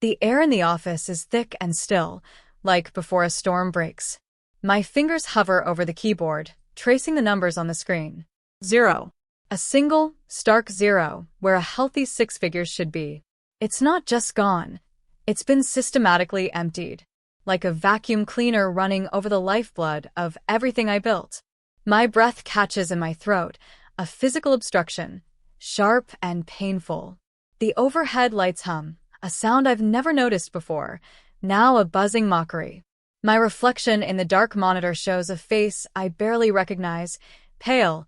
The air in the office is thick and still, like before a storm breaks. My fingers hover over the keyboard, tracing the numbers on the screen. 0. A single, stark 0, where a healthy 6 figures should be. It's not just gone. It's been systematically emptied, like a vacuum cleaner running over the lifeblood of everything I built. My breath catches in my throat, a physical obstruction, sharp and painful. The overhead lights hum, a sound I've never noticed before, now a buzzing mockery. My reflection in the dark monitor shows a face I barely recognize, pale,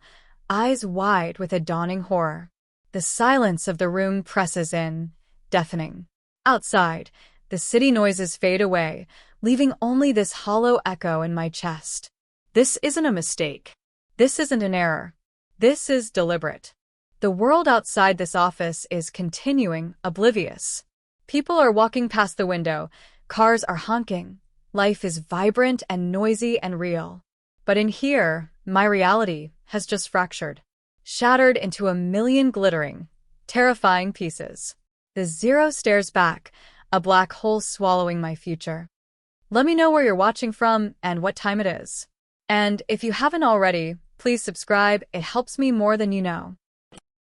eyes wide with a dawning horror. The silence of the room presses in, deafening. Outside, the city noises fade away, leaving only this hollow echo in my chest. This isn't a mistake. This isn't an error. This is deliberate. The world outside this office is continuing, oblivious. People are walking past the window, cars are honking. Life is vibrant and noisy and real. But in here, my reality has just fractured, shattered into a million glittering, terrifying pieces. The 0 stares back, a black hole swallowing my future. Let me know where you're watching from and what time it is. And if you haven't already, please subscribe, it helps me more than you know.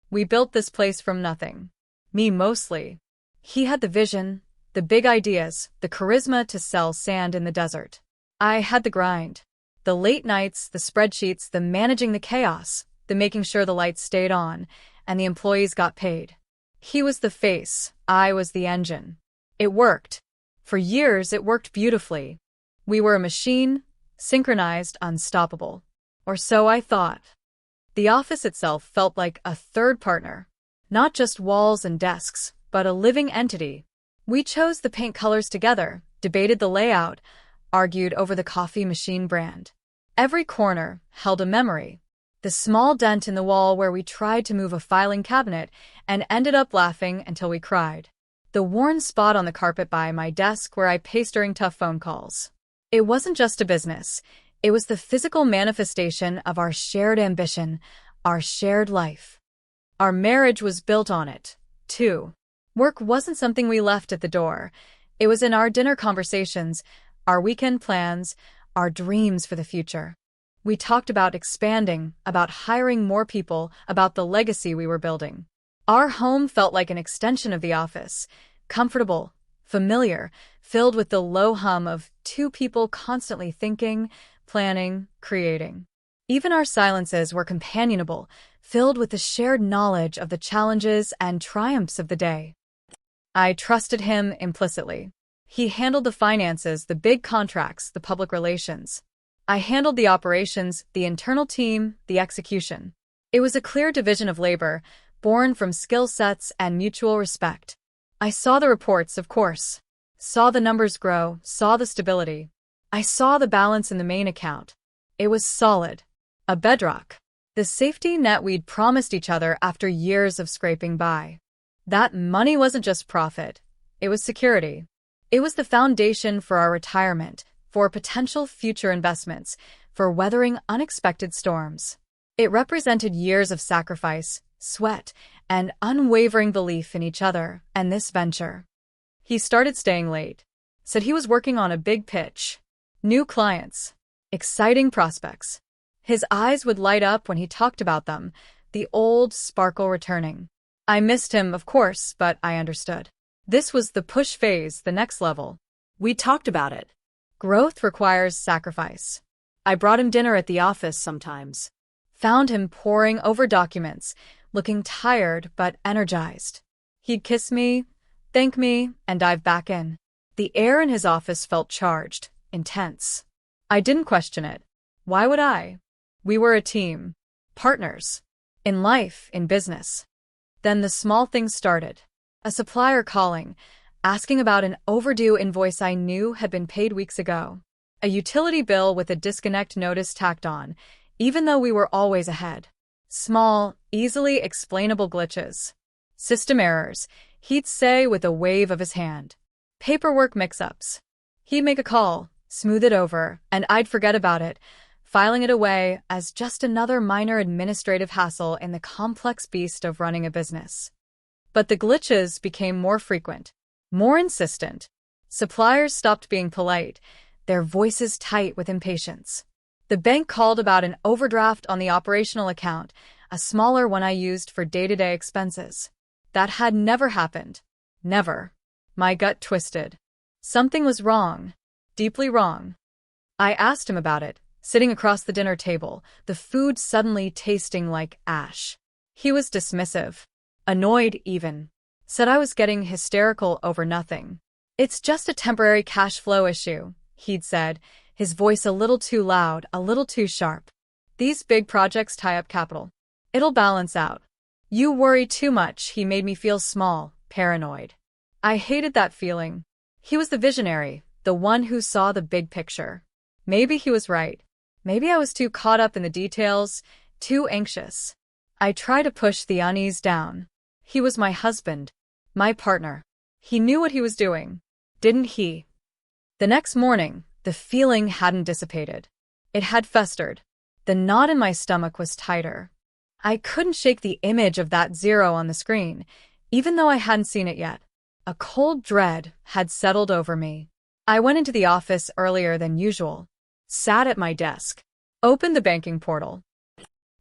We built this place from nothing. Me mostly. He had the vision, the big ideas, the charisma to sell sand in the desert. I had the grind. The late nights, the spreadsheets, the managing the chaos, the making sure the lights stayed on, and the employees got paid. He was the face, I was the engine. It worked. For years, it worked beautifully. We were a machine, synchronized, unstoppable. Or so I thought. The office itself felt like a third partner. Not just walls and desks, but a living entity. We chose the paint colors together, debated the layout, argued over the coffee machine brand. Every corner held a memory. The small dent in the wall where we tried to move a filing cabinet and ended up laughing until we cried. The worn spot on the carpet by my desk where I paced during tough phone calls. It wasn't just a business. It was the physical manifestation of our shared ambition, our shared life. Our marriage was built on it, too. Work wasn't something we left at the door. It was in our dinner conversations, our weekend plans, our dreams for the future. We talked about expanding, about hiring more people, about the legacy we were building. Our home felt like an extension of the office, comfortable, familiar, filled with the low hum of two people constantly thinking, planning, creating. Even our silences were companionable, filled with the shared knowledge of the challenges and triumphs of the day. I trusted him implicitly. He handled the finances, the big contracts, the public relations. I handled the operations, the internal team, the execution. It was a clear division of labor, born from skill sets and mutual respect. I saw the reports, of course. Saw the numbers grow, saw the stability. I saw the balance in the main account. It was solid. A bedrock. The safety net we'd promised each other after years of scraping by. That money wasn't just profit. It was security. It was the foundation for our retirement, for potential future investments, for weathering unexpected storms. It represented years of sacrifice, sweat, and unwavering belief in each other and this venture. He started staying late. Said he was working on a big pitch. New clients. Exciting prospects. His eyes would light up when he talked about them, the old sparkle returning. I missed him, of course, but I understood. This was the push phase, the next level. We talked about it. Growth requires sacrifice. I brought him dinner at the office sometimes. Found him poring over documents, looking tired but energized. He'd kiss me, thank me, and dive back in. The air in his office felt charged, intense. I didn't question it. Why would I? We were a team. Partners. In life, in business. Then the small things started. A supplier calling, asking about an overdue invoice I knew had been paid weeks ago. A utility bill with a disconnect notice tacked on, even though we were always ahead. Small, easily explainable glitches. System errors, he'd say with a wave of his hand. Paperwork mix-ups. He'd make a call, smooth it over, and I'd forget about it, filing it away as just another minor administrative hassle in the complex beast of running a business. But the glitches became more frequent. More insistent. Suppliers stopped being polite, their voices tight with impatience. The bank called about an overdraft on the operational account, a smaller one I used for day-to-day expenses. That had never happened. Never. My gut twisted. Something was wrong. Deeply wrong. I asked him about it, sitting across the dinner table, the food suddenly tasting like ash. He was dismissive. Annoyed even. Said I was getting hysterical over nothing. It's just a temporary cash flow issue, he'd said, his voice a little too loud, a little too sharp. These big projects tie up capital. It'll balance out. You worry too much. He made me feel small, paranoid. I hated that feeling. He was the visionary, the one who saw the big picture. Maybe he was right. Maybe I was too caught up in the details, too anxious. I tried to push the unease down. He was my husband, my partner. He knew what he was doing, didn't he? The next morning, the feeling hadn't dissipated. It had festered. The knot in my stomach was tighter. I couldn't shake the image of that zero on the screen, even though I hadn't seen it yet. A cold dread had settled over me. I went into the office earlier than usual, sat at my desk, opened the banking portal.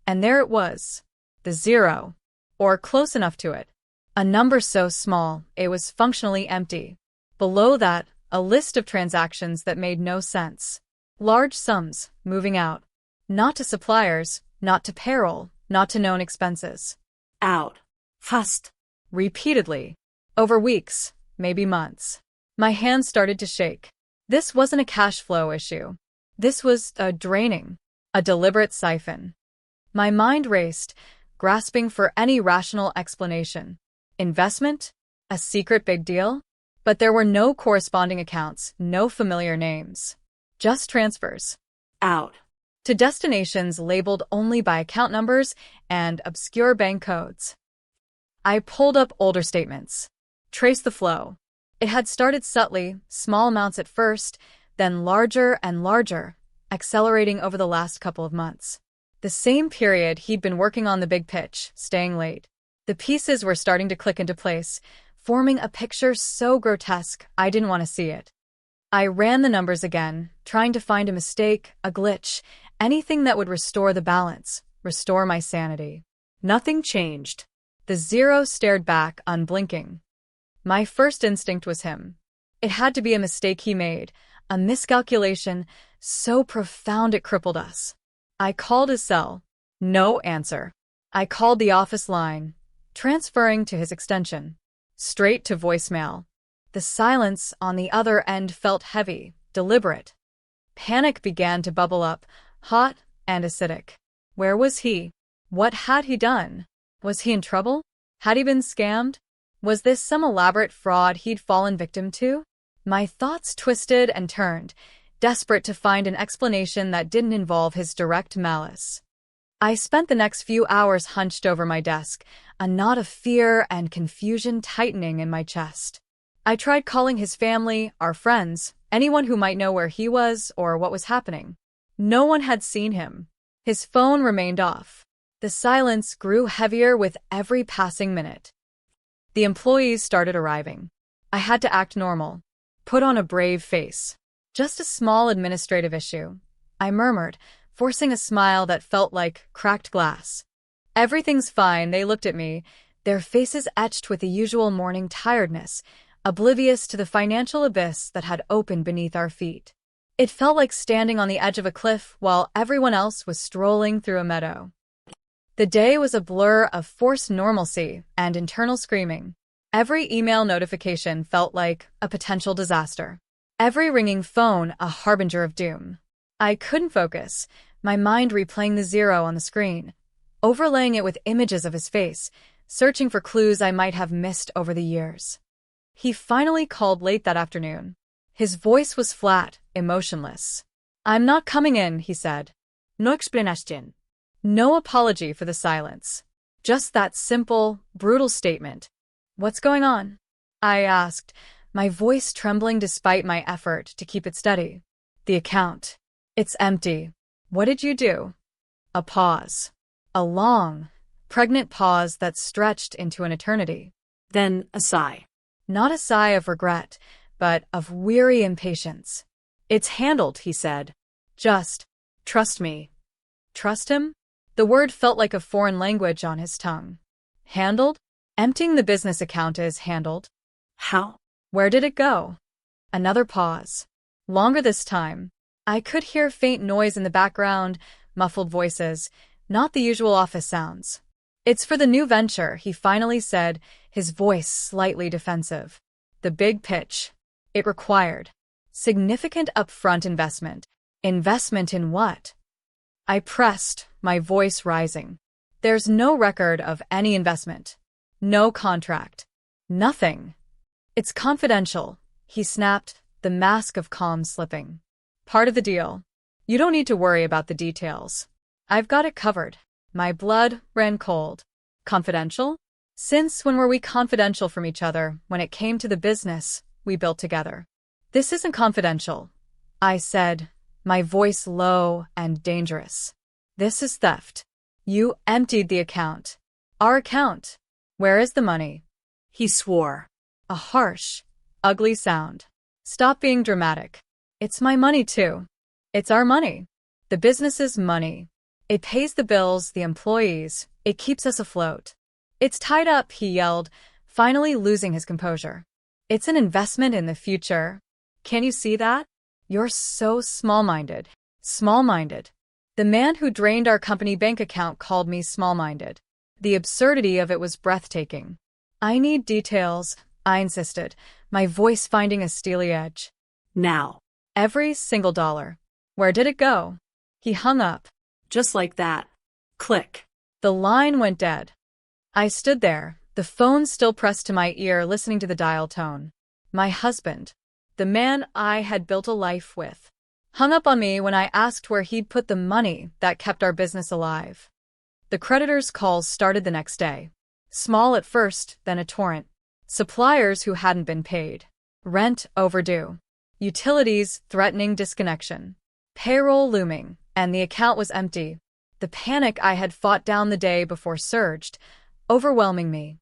And there it was. The zero. Or close enough to it. A number so small, it was functionally empty. Below that, a list of transactions that made no sense. Large sums, moving out. Not to suppliers, not to payroll, not to known expenses. Out. Fast. Repeatedly. Over weeks, maybe months. My hands started to shake. This wasn't a cash flow issue. This was a draining, a deliberate siphon. My mind raced, grasping for any rational explanation. Investment? A secret big deal? But there were no corresponding accounts, no familiar names. Just transfers. Out. To destinations labeled only by account numbers and obscure bank codes. I pulled up older statements. Traced the flow. It had started subtly, small amounts at first, then larger and larger, accelerating over the last couple of months. The same period he'd been working on the big pitch, staying late. The pieces were starting to click into place, forming a picture so grotesque I didn't want to see it. I ran the numbers again, trying to find a mistake, a glitch, anything that would restore the balance, restore my sanity. Nothing changed. The zero stared back, unblinking. My first instinct was him. It had to be a mistake he made, a miscalculation so profound it crippled us. I called his cell. No answer. I called the office line, transferring to his extension. Straight to voicemail. The silence on the other end felt heavy, deliberate. Panic began to bubble up, hot and acidic. Where was he? What had he done? Was he in trouble? Had he been scammed? Was this some elaborate fraud he'd fallen victim to? My thoughts twisted and turned, desperate to find an explanation that didn't involve his direct malice. I spent the next few hours hunched over my desk, a knot of fear and confusion tightening in my chest. I tried calling his family, our friends, anyone who might know where he was or what was happening. No one had seen him. His phone remained off. The silence grew heavier with every passing minute. The employees started arriving. I had to act normal, put on a brave face. Just a small administrative issue, I murmured, forcing a smile that felt like cracked glass. Everything's fine, they looked at me, their faces etched with the usual morning tiredness, oblivious to the financial abyss that had opened beneath our feet. It felt like standing on the edge of a cliff while everyone else was strolling through a meadow. The day was a blur of forced normalcy and internal screaming. Every email notification felt like a potential disaster. Every ringing phone a harbinger of doom. I couldn't focus, my mind replaying the zero on the screen, overlaying it with images of his face, searching for clues I might have missed over the years. He finally called late that afternoon. His voice was flat, emotionless. "I'm not coming in," he said. "No explanation." No apology for the silence. Just that simple, brutal statement. "What's going on?" I asked, my voice trembling despite my effort to keep it steady. "The account. It's empty." "What did you do?" A pause. A long, pregnant pause that stretched into an eternity. Then a sigh. Not a sigh of regret, but of weary impatience. "It's handled," he said. "Just trust me." Trust him? The word felt like a foreign language on his tongue. Handled? Emptying the business account is handled. How? Where did it go? Another pause. Longer this time. I could hear faint noise in the background, muffled voices, not the usual office sounds. "It's for the new venture," he finally said, his voice slightly defensive. The big pitch. It required significant upfront investment. Investment in what? I pressed, my voice rising. "There's no record of any investment. No contract. Nothing. It's confidential," he snapped, the mask of calm slipping. "Part of the deal. You don't need to worry about the details. I've got it covered." My blood ran cold. Confidential? Since when were we confidential from each other when it came to the business we built together? "This isn't confidential," I said, my voice low and dangerous. "This is theft. You emptied the account. Our account. Where is the money?" He swore. A harsh, ugly sound. "Stop being dramatic. It's my money too. It's our money. The business's money. It pays the bills, the employees. It keeps us afloat. It's tied up," he yelled, finally losing his composure. "It's an investment in the future. Can you see that? You're so small-minded." Small-minded. The man who drained our company bank account called me small-minded. The absurdity of it was breathtaking. "I need details," I insisted, my voice finding a steely edge. "Now." "Every single dollar. Where did it go?" He hung up. Just like that. Click. The line went dead. I stood there, the phone still pressed to my ear, listening to the dial tone. My husband, the man I had built a life with, hung up on me when I asked where he'd put the money that kept our business alive. The creditors' calls started the next day. Small at first, then a torrent. Suppliers who hadn't been paid. Rent overdue. Utilities threatening disconnection. Payroll looming, and the account was empty. The panic I had fought down the day before surged, overwhelming me.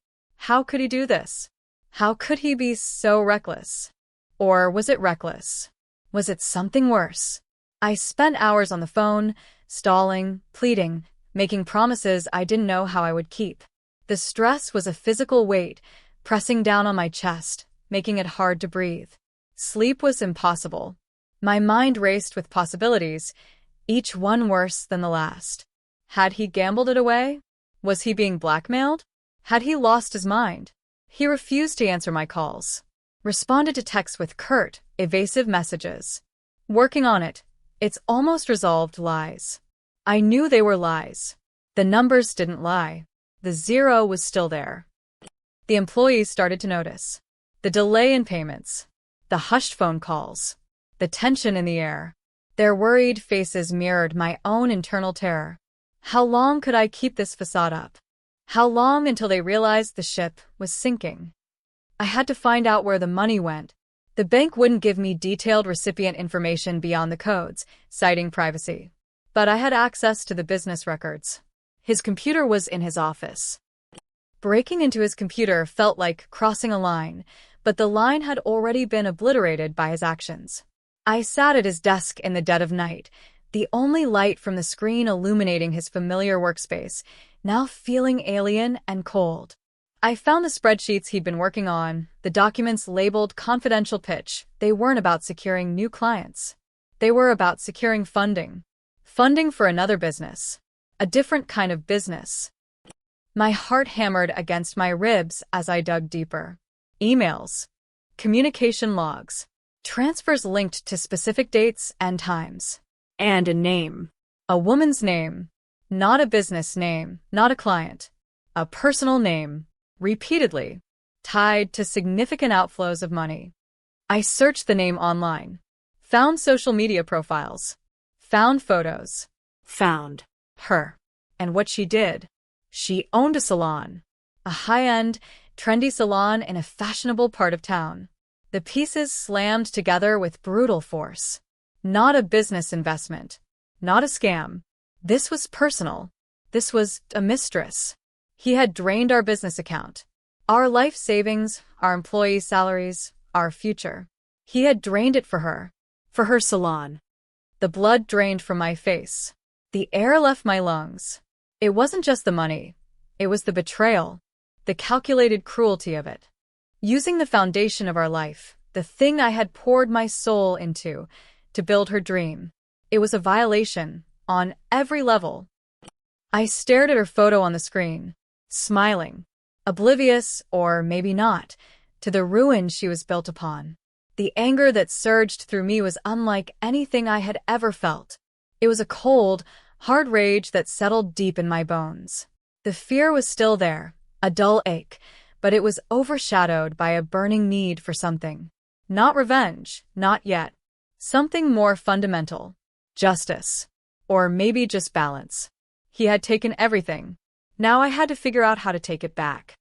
How could he do this? How could he be so reckless? Or was it reckless? Was it something worse? I spent hours on the phone, stalling, pleading, making promises I didn't know how I would keep. The stress was a physical weight, pressing down on my chest, making it hard to breathe. Sleep was impossible. My mind raced with possibilities, each one worse than the last. Had he gambled it away? Was he being blackmailed? Had he lost his mind? He refused to answer my calls. Responded to texts with curt, evasive messages. Working on it. It's almost resolved lies. I knew they were lies. The numbers didn't lie. The zero was still there. The employees started to notice. The delay in payments. The hushed phone calls. The tension in the air. Their worried faces mirrored my own internal terror. How long could I keep this facade up? How long until they realized the ship was sinking? I had to find out where the money went. The bank wouldn't give me detailed recipient information beyond the codes, citing privacy. But I had access to the business records. His computer was in his office. Breaking into his computer felt like crossing a line, but the line had already been obliterated by his actions. I sat at his desk in the dead of night, the only light from the screen illuminating his familiar workspace, now feeling alien and cold. I found the spreadsheets he'd been working on, the documents labeled confidential pitch. They weren't about securing new clients. They were about securing funding. Funding for another business. A different kind of business. My heart hammered against my ribs as I dug deeper. Emails. Communication logs. Transfers linked to specific dates and times. And a name. A woman's name. Not a business name, not a client. A personal name. Repeatedly. Tied to significant outflows of money. I searched the name online. Found social media profiles. Found photos. Found her. And what she did. She owned a salon. A high-end, trendy salon in a fashionable part of town. The pieces slammed together with brutal force. Not a business investment. Not a scam. This was personal. This was a mistress. He had drained our business account. Our life savings, our employee salaries, our future. He had drained it for her salon. The blood drained from my face. The air left my lungs. It wasn't just the money. It was the betrayal, the calculated cruelty of it. Using the foundation of our life, the thing I had poured my soul into, to build her dream. It was a violation, on every level. I stared at her photo on the screen, smiling, oblivious, or maybe not, to the ruin she was built upon. The anger that surged through me was unlike anything I had ever felt. It was a cold, hard rage that settled deep in my bones. The fear was still there, a dull ache, but it was overshadowed by a burning need for something. Not revenge, not yet. Something more fundamental. Justice. Or maybe just balance. He had taken everything. Now I had to figure out how to take it back.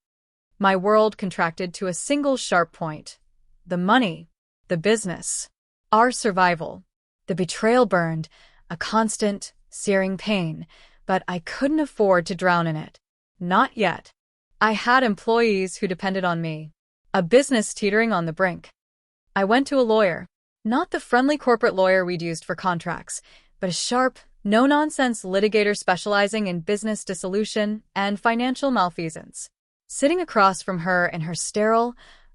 My world contracted to a single sharp point. The money. The business. Our survival. The betrayal burned, a constant, searing pain, but I couldn't afford to drown in it. Not yet. I had employees who depended on me. A business teetering on the brink. I went to a lawyer. Not the friendly corporate lawyer we'd used for contracts, but a sharp, no-nonsense litigator specializing in business dissolution and financial malfeasance. Sitting across from her in her sterile,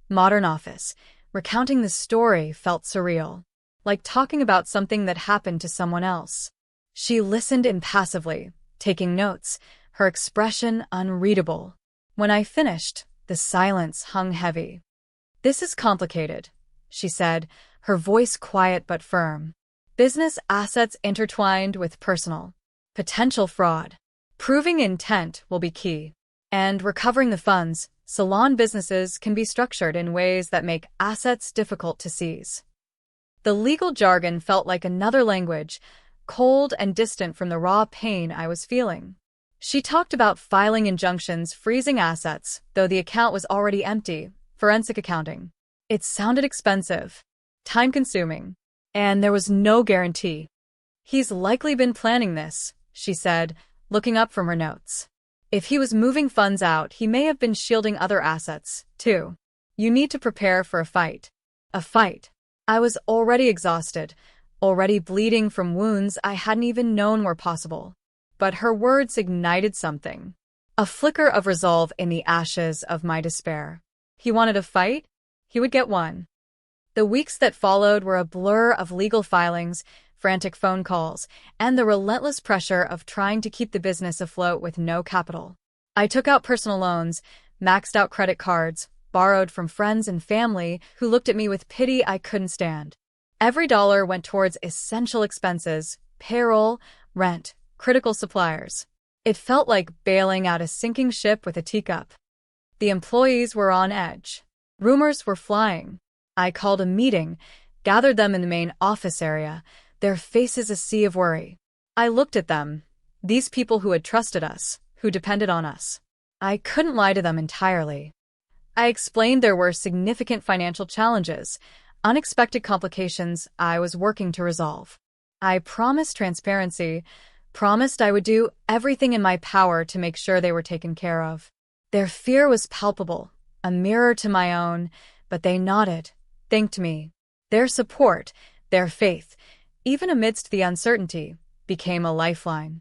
modern office, recounting the story felt surreal, like talking about something that happened to someone else. She listened impassively, taking notes, her expression unreadable. When I finished, the silence hung heavy. "This is complicated," she said, her voice quiet but firm. "Business assets intertwined with personal. Potential fraud. Proving intent will be key. And recovering the funds, salon businesses can be structured in ways that make assets difficult to seize." The legal jargon felt like another language, cold and distant from the raw pain I was feeling. She talked about filing injunctions, freezing assets, though the account was already empty, forensic accounting. It sounded expensive, time-consuming, and there was no guarantee. "He's likely been planning this," she said, looking up from her notes. "If he was moving funds out, he may have been shielding other assets, too. You need to prepare for a fight." A fight. I was already exhausted, already bleeding from wounds I hadn't even known were possible. But her words ignited something. A flicker of resolve in the ashes of my despair. He wanted a fight? He would get one. The weeks that followed were a blur of legal filings, frantic phone calls, and the relentless pressure of trying to keep the business afloat with no capital. I took out personal loans, maxed out credit cards, borrowed from friends and family who looked at me with pity I couldn't stand. Every dollar went towards essential expenses, payroll, rent, critical suppliers. It felt like bailing out a sinking ship with a teacup. The employees were on edge. Rumors were flying. I called a meeting, gathered them in the main office area, their faces a sea of worry. I looked at them, these people who had trusted us, who depended on us. I couldn't lie to them entirely. I explained there were significant financial challenges, unexpected complications I was working to resolve. I promised transparency, promised I would do everything in my power to make sure they were taken care of. Their fear was palpable, a mirror to my own, but they nodded, thanked me. Their support, their faith, even amidst the uncertainty, became a lifeline.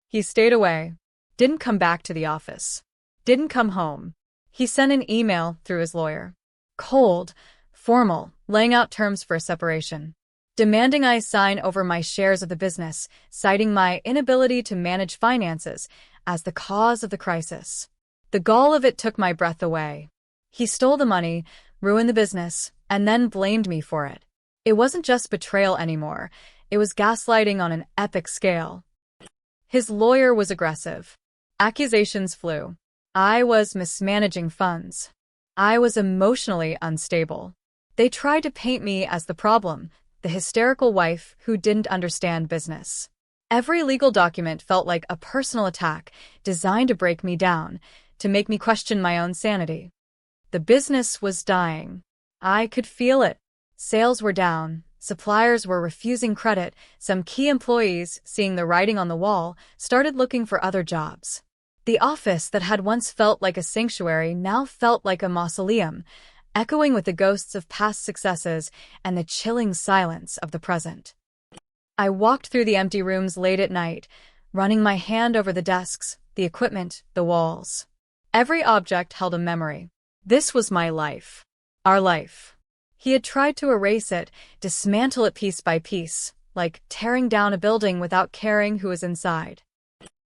He stayed away, didn't come back to the office, didn't come home. He sent an email through his lawyer. Cold, formal, laying out terms for a separation. Demanding I sign over my shares of the business, citing my inability to manage finances as the cause of the crisis. The gall of it took my breath away. He stole the money, ruined the business, and then blamed me for it. It wasn't just betrayal anymore. It was gaslighting on an epic scale. His lawyer was aggressive. Accusations flew. I was mismanaging funds. I was emotionally unstable. They tried to paint me as the problem, the hysterical wife who didn't understand business. Every legal document felt like a personal attack designed to break me down, to make me question my own sanity. The business was dying. I could feel it. Sales were down, suppliers were refusing credit, some key employees, seeing the writing on the wall, started looking for other jobs. The office that had once felt like a sanctuary now felt like a mausoleum, echoing with the ghosts of past successes and the chilling silence of the present. I walked through the empty rooms late at night, running my hand over the desks, the equipment, the walls. Every object held a memory. This was my life. Our life. He had tried to erase it, dismantle it piece by piece, like tearing down a building without caring who was inside.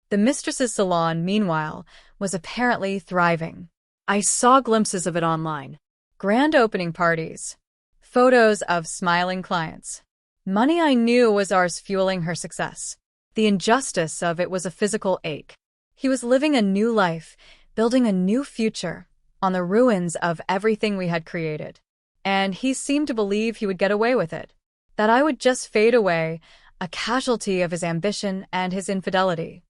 The Mistress's salon, meanwhile, was apparently thriving. I saw glimpses of it online. Grand opening parties. Photos of smiling clients. Money I knew was ours fueling her success. The injustice of it was a physical ache. He was living a new life, building a new future, on the ruins of everything we had created. And he seemed to believe he would get away with it. That I would just fade away, a casualty of his ambition and his infidelity.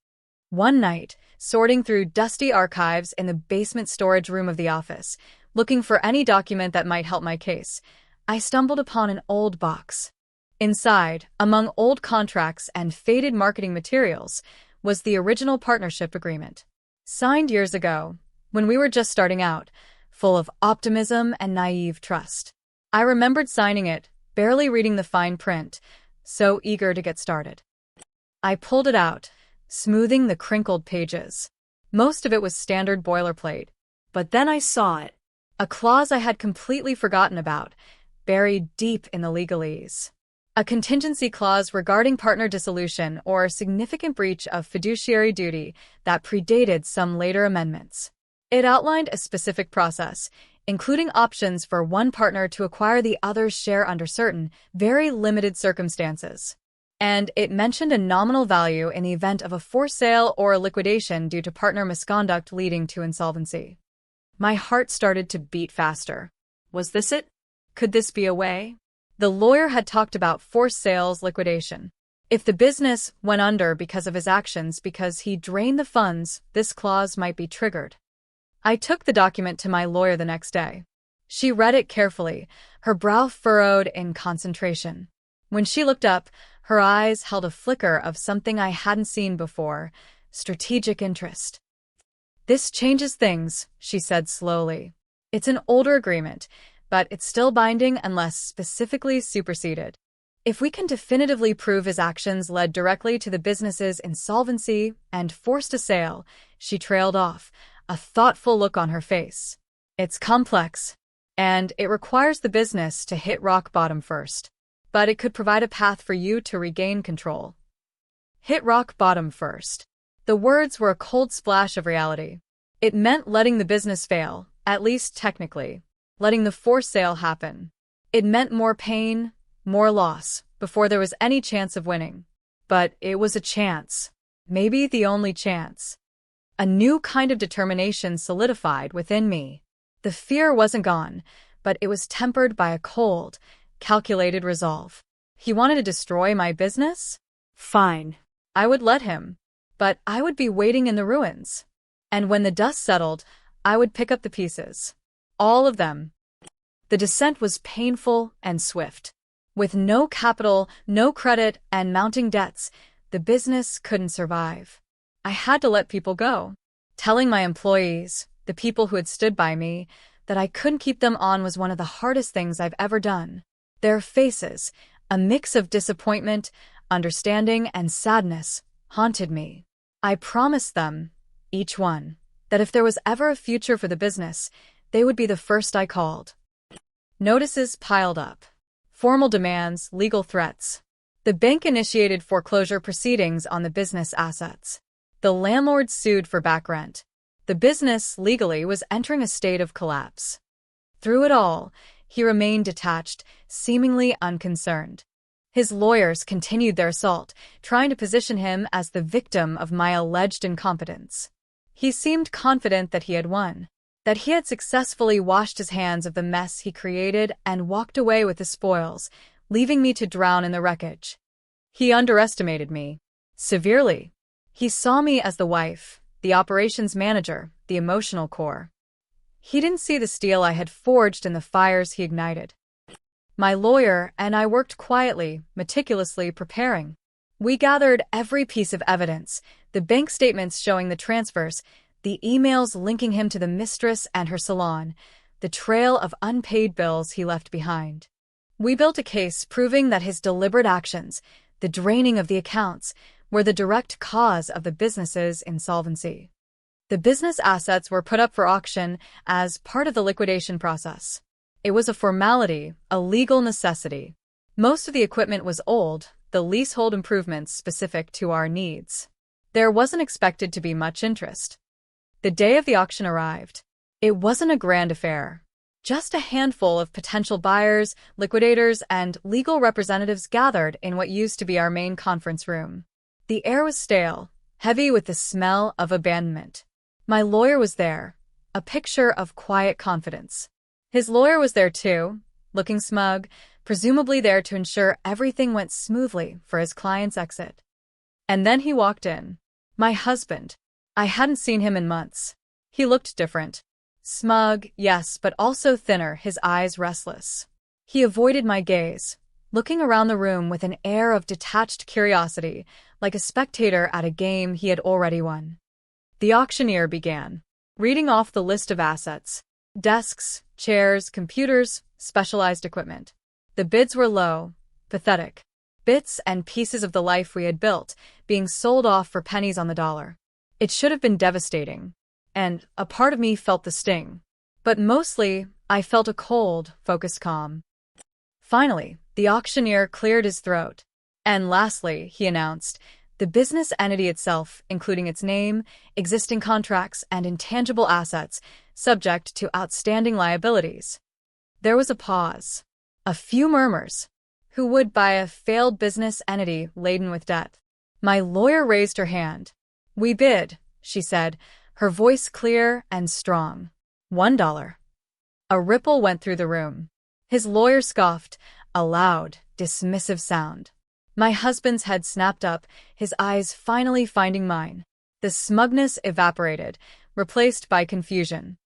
One night, sorting through dusty archives in the basement storage room of the office, looking for any document that might help my case, I stumbled upon an old box. Inside, among old contracts and faded marketing materials, was the original partnership agreement. Signed years ago, when we were just starting out, full of optimism and naive trust. I remembered signing it, barely reading the fine print, so eager to get started. I pulled it out, smoothing the crinkled pages. Most of it was standard boilerplate, but then I saw it. A clause I had completely forgotten about, buried deep in the legalese. A contingency clause regarding partner dissolution or significant breach of fiduciary duty that predated some later amendments. It outlined a specific process, including options for one partner to acquire the other's share under certain, very limited circumstances. And it mentioned a nominal value in the event of a forced sale or a liquidation due to partner misconduct leading to insolvency. My heart started to beat faster. Was this it? Could this be a way? The lawyer had talked about forced sales liquidation. If the business went under because of his actions because he drained the funds, this clause might be triggered. I took the document to my lawyer the next day. She read it carefully, her brow furrowed in concentration. When she looked up, her eyes held a flicker of something I hadn't seen before, strategic interest. "This changes things," she said slowly. "It's an older agreement, but it's still binding unless specifically superseded. If we can definitively prove his actions led directly to the business's insolvency and forced a sale," she trailed off, a thoughtful look on her face. "It's complex, and it requires the business to hit rock bottom first. But it could provide a path for you to regain control." Hit rock bottom first. The words were a cold splash of reality. It meant letting the business fail, at least technically. Letting the forced sale happen. It meant more pain, more loss, before there was any chance of winning. But it was a chance. Maybe the only chance. A new kind of determination solidified within me. The fear wasn't gone, but it was tempered by a cold, calculated resolve. He wanted to destroy my business? Fine. I would let him. But I would be waiting in the ruins. And when the dust settled, I would pick up the pieces. All of them. The descent was painful and swift. With no capital, no credit, and mounting debts, the business couldn't survive. I had to let people go. Telling my employees, the people who had stood by me, that I couldn't keep them on was one of the hardest things I've ever done. Their faces, a mix of disappointment, understanding, and sadness, haunted me. I promised them, each one, that if there was ever a future for the business, they would be the first I called. Notices piled up. Formal demands, legal threats. The bank initiated foreclosure proceedings on the business assets. The landlord sued for back rent. The business, legally, was entering a state of collapse. Through it all, he remained detached, seemingly unconcerned. His lawyers continued their assault, trying to position him as the victim of my alleged incompetence. He seemed confident that he had won, that he had successfully washed his hands of the mess he created and walked away with the spoils, leaving me to drown in the wreckage. He underestimated me. Severely. He saw me as the wife, the operations manager, the emotional core. He didn't see the steel I had forged in the fires he ignited. My lawyer and I worked quietly, meticulously preparing. We gathered every piece of evidence, the bank statements showing the transfers, the emails linking him to the Mistress and her Salon, the trail of unpaid bills he left behind. We built a case proving that his deliberate actions, the draining of the accounts, were the direct cause of the business's insolvency. The business assets were put up for auction as part of the liquidation process. It was a formality, a legal necessity. Most of the equipment was old, the leasehold improvements specific to our needs. There wasn't expected to be much interest. The day of the auction arrived. It wasn't a grand affair. Just a handful of potential buyers, liquidators, and legal representatives gathered in what used to be our main conference room. The air was stale, heavy with the smell of abandonment. My lawyer was there, a picture of quiet confidence. His lawyer was there too, looking smug, presumably there to ensure everything went smoothly for his client's exit. And then he walked in. My husband. I hadn't seen him in months. He looked different. Smug, yes, but also thinner, his eyes restless. He avoided my gaze, looking around the room with an air of detached curiosity, like a spectator at a game he had already won. The auctioneer began, reading off the list of assets: desks, chairs, computers, specialized equipment. The bids were low, pathetic. Bits and pieces of the life we had built, being sold off for pennies on the dollar. It should have been devastating, and a part of me felt the sting. But mostly, I felt a cold, focused calm. Finally, the auctioneer cleared his throat. And lastly, he announced, the business entity itself, including its name, existing contracts, and intangible assets, subject to outstanding liabilities. There was a pause. A few murmurs. Who would buy a failed business entity laden with debt? My lawyer raised her hand. We bid, she said, her voice clear and strong. $1. A ripple went through the room. His lawyer scoffed, a loud, dismissive sound. My husband's head snapped up, his eyes finally finding mine. The smugness evaporated, replaced by confusion.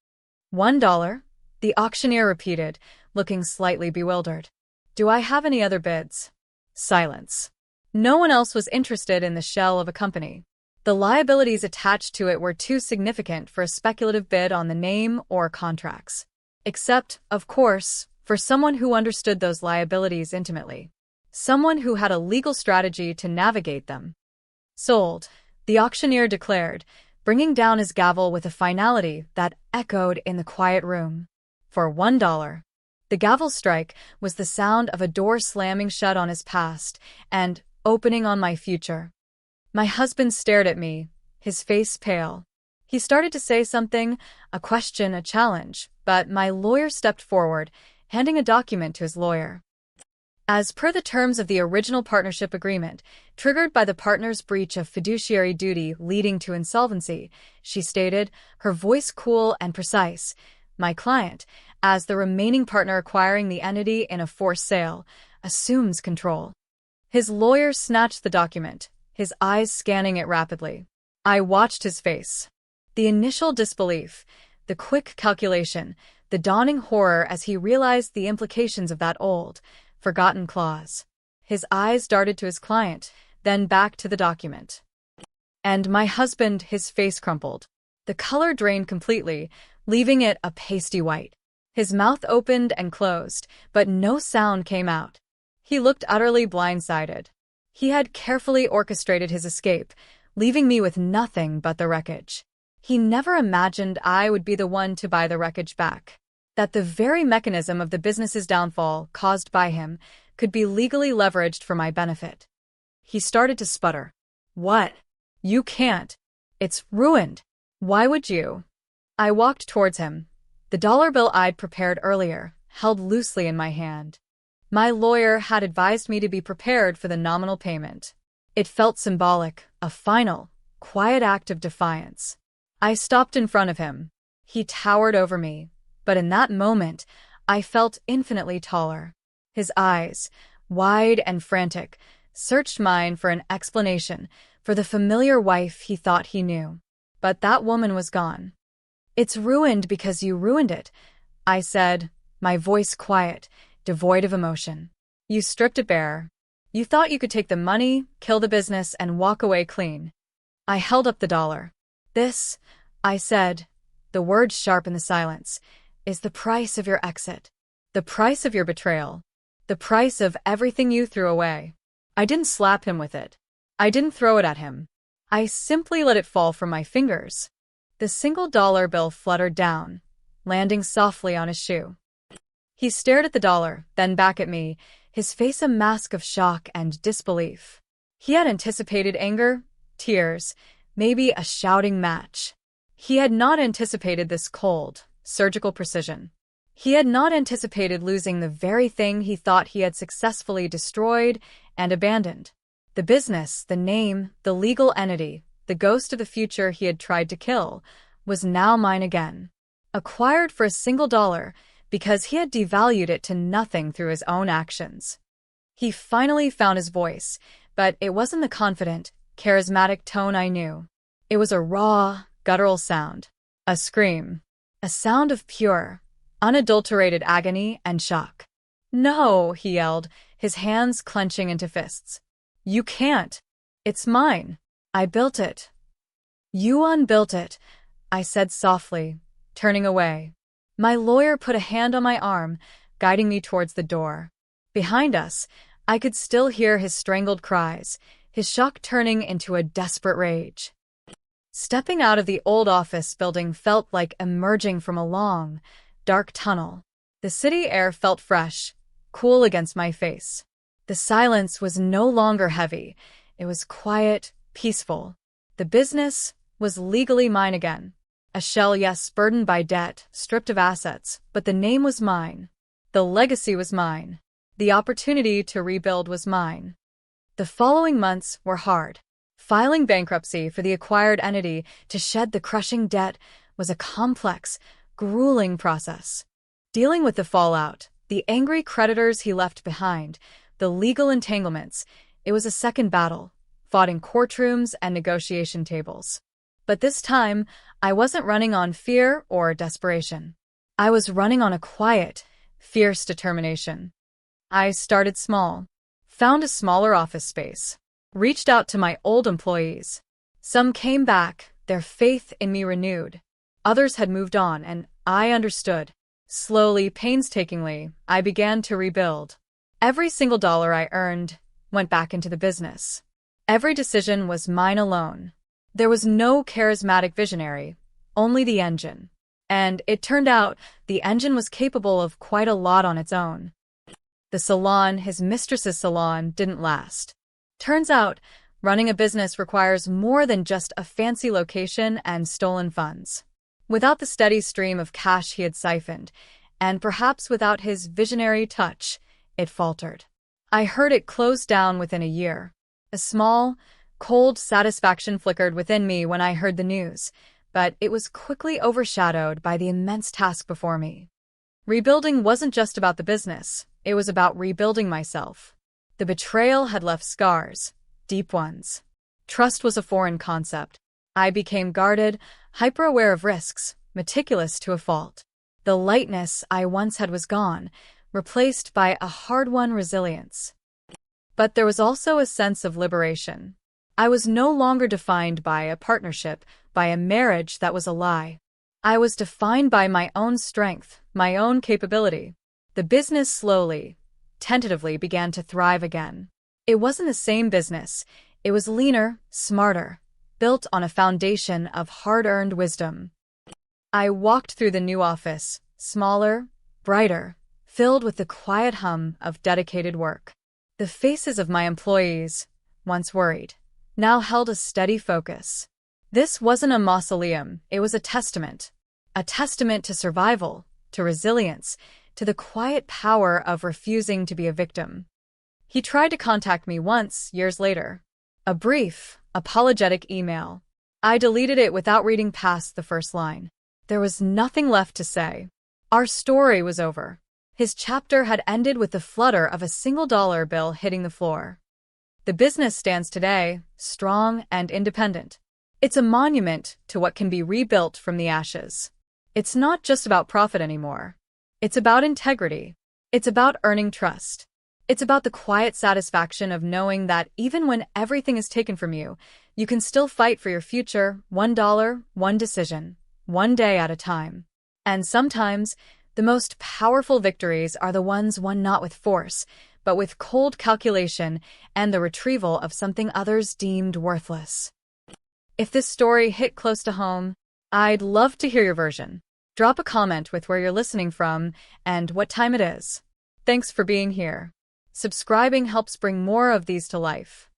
$1? The auctioneer repeated, looking slightly bewildered. Do I have any other bids? Silence. No one else was interested in the shell of a company. The liabilities attached to it were too significant for a speculative bid on the name or contracts. Except, of course, for someone who understood those liabilities intimately. Someone who had a legal strategy to navigate them. Sold, the auctioneer declared, bringing down his gavel with a finality that echoed in the quiet room. For $1. The gavel strike was the sound of a door slamming shut on his past and opening on my future. My husband stared at me, his face pale. He started to say something, a question, a challenge, but my lawyer stepped forward, handing a document to his lawyer. As per the terms of the original partnership agreement, triggered by the partner's breach of fiduciary duty leading to insolvency, she stated, her voice cool and precise, my client, as the remaining partner acquiring the entity in a forced sale, assumes control. His lawyer snatched the document, his eyes scanning it rapidly. I watched his face. The initial disbelief, the quick calculation, the dawning horror as he realized the implications of that old, forgotten clause. His eyes darted to his client, then back to the document. And my husband, his face crumpled. The color drained completely, leaving it a pasty white. His mouth opened and closed, but no sound came out. He looked utterly blindsided. He had carefully orchestrated his escape, leaving me with nothing but the wreckage. He never imagined I would be the one to buy the wreckage back. That the very mechanism of the business's downfall, caused by him, could be legally leveraged for my benefit. He started to sputter. What? You can't. It's ruined. Why would you? I walked towards him. The dollar bill I'd prepared earlier, held loosely in my hand. My lawyer had advised me to be prepared for the nominal payment. It felt symbolic, a final, quiet act of defiance. I stopped in front of him. He towered over me, but in that moment, I felt infinitely taller. His eyes, wide and frantic, searched mine for an explanation, for the familiar wife he thought he knew. But that woman was gone. It's ruined because you ruined it, I said, my voice quiet, devoid of emotion. You stripped it bare. You thought you could take the money, kill the business, and walk away clean. I held up the dollar. This, I said, the words sharp in the silence, is the price of your exit. The price of your betrayal. The price of everything you threw away. I didn't slap him with it. I didn't throw it at him. I simply let it fall from my fingers. The single-dollar bill fluttered down, landing softly on his shoe. He stared at the dollar, then back at me, his face a mask of shock and disbelief. He had anticipated anger, tears, maybe a shouting match. He had not anticipated this cold, surgical precision. He had not anticipated losing the very thing he thought he had successfully destroyed and abandoned. The business, the name, the legal entity, the ghost of the future he had tried to kill, was now mine again. Acquired for a $1 because he had devalued it to nothing through his own actions. He finally found his voice, but it wasn't the confident, charismatic tone I knew. It was a raw, guttural sound. A scream. A sound of pure, unadulterated agony and shock. "No," he yelled, his hands clenching into fists. "You can't. It's mine. I built it." "You unbuilt it," I said softly, turning away. My lawyer put a hand on my arm, guiding me towards the door. Behind us, I could still hear his strangled cries, his shock turning into a desperate rage. Stepping out of the old office building felt like emerging from a long, dark tunnel. The city air felt fresh, cool against my face. The silence was no longer heavy. It was quiet, peaceful. The business was legally mine again. A shell, yes, burdened by debt, stripped of assets, but the name was mine. The legacy was mine. The opportunity to rebuild was mine. The following months were hard. Filing bankruptcy for the acquired entity to shed the crushing debt was a complex, grueling process. Dealing with the fallout, the angry creditors he left behind, the legal entanglements, it was a second battle, fought in courtrooms and negotiation tables. But this time, I wasn't running on fear or desperation. I was running on a quiet, fierce determination. I started small, found a smaller office space, reached out to my old employees. Some came back, their faith in me renewed. Others had moved on, and I understood. Slowly, painstakingly, I began to rebuild. Every single dollar I earned went back into the business. Every decision was mine alone. There was no charismatic visionary, only the engine. And it turned out the engine was capable of quite a lot on its own. The salon, his mistress's salon, didn't last. Turns out, running a business requires more than just a fancy location and stolen funds. Without the steady stream of cash he had siphoned, and perhaps without his visionary touch, it faltered. I heard it close down within a year. A small, cold satisfaction flickered within me when I heard the news, but it was quickly overshadowed by the immense task before me. Rebuilding wasn't just about the business, it was about rebuilding myself. The betrayal had left scars, deep ones. Trust was a foreign concept. I became guarded, hyper-aware of risks, meticulous to a fault. The lightness I once had was gone, replaced by a hard-won resilience. But there was also a sense of liberation. I was no longer defined by a partnership, by a marriage that was a lie. I was defined by my own strength, my own capability. The business slowly, tentatively began to thrive again. It wasn't the same business. It was leaner, smarter, built on a foundation of hard-earned wisdom. I walked through the new office, smaller, brighter, filled with the quiet hum of dedicated work. The faces of my employees, once worried, now held a steady focus. This wasn't a mausoleum, it was a testament to survival, to resilience, to the quiet power of refusing to be a victim. He tried to contact me once, years later. A brief, apologetic email. I deleted it without reading past the first line. There was nothing left to say. Our story was over. His chapter had ended with the flutter of a $1 bill hitting the floor. The business stands today, strong and independent. It's a monument to what can be rebuilt from the ashes. It's not just about profit anymore. It's about integrity. It's about earning trust. It's about the quiet satisfaction of knowing that even when everything is taken from you, you can still fight for your future, $1, one decision, one day at a time. And sometimes, the most powerful victories are the ones won not with force, but with cold calculation and the retrieval of something others deemed worthless. If this story hit close to home, I'd love to hear your version. Drop a comment with where you're listening from and what time it is. Thanks for being here. Subscribing helps bring more of these to life.